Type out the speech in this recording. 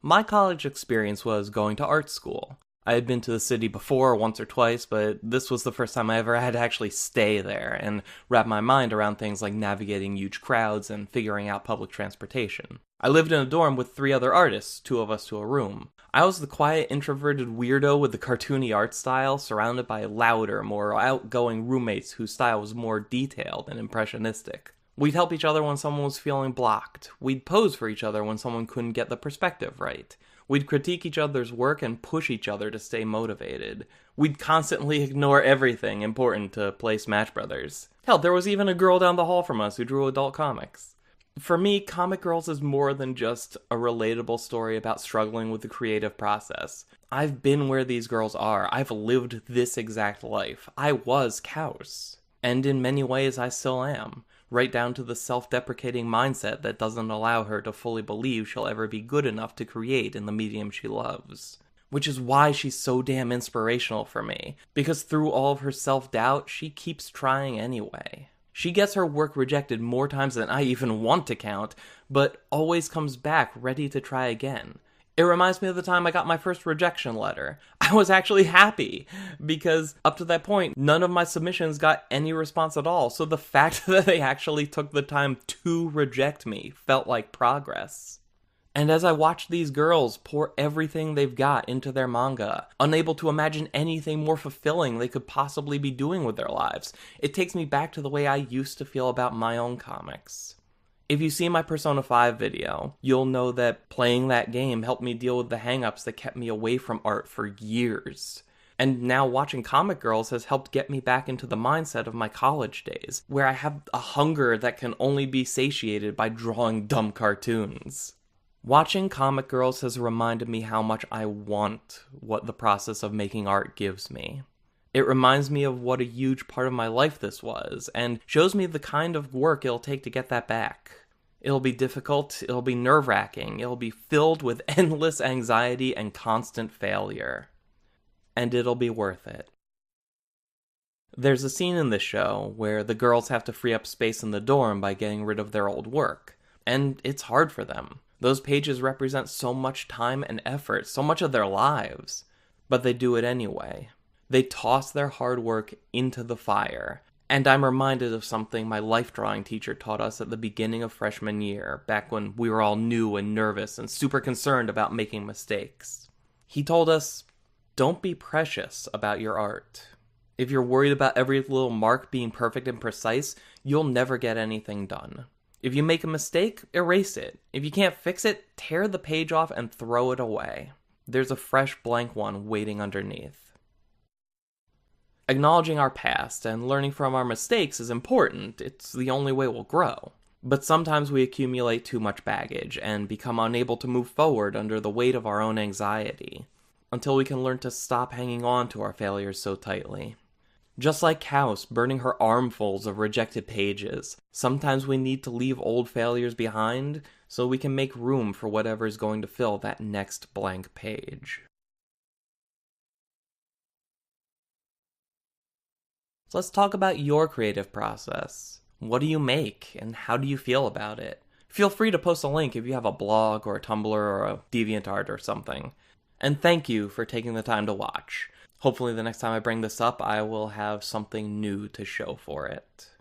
My college experience was going to art school. I had been to the city before once or twice, but this was the first time I ever had to actually stay there and wrap my mind around things like navigating huge crowds and figuring out public transportation. I lived in a dorm with 3 other artists, 2 of us to a room. I was the quiet, introverted weirdo with the cartoony art style, surrounded by louder, more outgoing roommates whose style was more detailed and impressionistic. We'd help each other when someone was feeling blocked. We'd pose for each other when someone couldn't get the perspective right. We'd critique each other's work and push each other to stay motivated. We'd constantly ignore everything important to play Smash Brothers. Hell, there was even a girl down the hall from us who drew adult comics. For me, Comic Girls is more than just a relatable story about struggling with the creative process. I've been where these girls are. I've lived this exact life. I was Kaus. And in many ways, I still am. Right down to the self-deprecating mindset that doesn't allow her to fully believe she'll ever be good enough to create in the medium she loves. Which is why she's so damn inspirational for me, because through all of her self-doubt, she keeps trying anyway. She gets her work rejected more times than I even want to count, but always comes back ready to try again. It reminds me of the time I got my first rejection letter. I was actually happy, because up to that point, none of my submissions got any response at all, so the fact that they actually took the time to reject me felt like progress. And as I watched these girls pour everything they've got into their manga, unable to imagine anything more fulfilling they could possibly be doing with their lives, it takes me back to the way I used to feel about my own comics. If you see my Persona 5 video, you'll know that playing that game helped me deal with the hangups that kept me away from art for years. And now watching Comic Girls has helped get me back into the mindset of my college days, where I have a hunger that can only be satiated by drawing dumb cartoons. Watching Comic Girls has reminded me how much I want what the process of making art gives me. It reminds me of what a huge part of my life this was, and shows me the kind of work it'll take to get that back. It'll be difficult, it'll be nerve-wracking, it'll be filled with endless anxiety and constant failure. And it'll be worth it. There's a scene in this show where the girls have to free up space in the dorm by getting rid of their old work, and it's hard for them. Those pages represent so much time and effort, so much of their lives, but they do it anyway. They toss their hard work into the fire. And I'm reminded of something my life drawing teacher taught us at the beginning of freshman year, back when we were all new and nervous and super concerned about making mistakes. He told us, don't be precious about your art. If you're worried about every little mark being perfect and precise, you'll never get anything done. If you make a mistake, erase it. If you can't fix it, tear the page off and throw it away. There's a fresh blank one waiting underneath. Acknowledging our past and learning from our mistakes is important. It's the only way we'll grow. But sometimes we accumulate too much baggage and become unable to move forward under the weight of our own anxiety, until we can learn to stop hanging on to our failures so tightly. Just like Kaus burning her armfuls of rejected pages, sometimes we need to leave old failures behind so we can make room for whatever is going to fill that next blank page. So let's talk about your creative process. What do you make, and how do you feel about it? Feel free to post a link if you have a blog or a Tumblr or a DeviantArt or something. And thank you for taking the time to watch. Hopefully the next time I bring this up, I will have something new to show for it.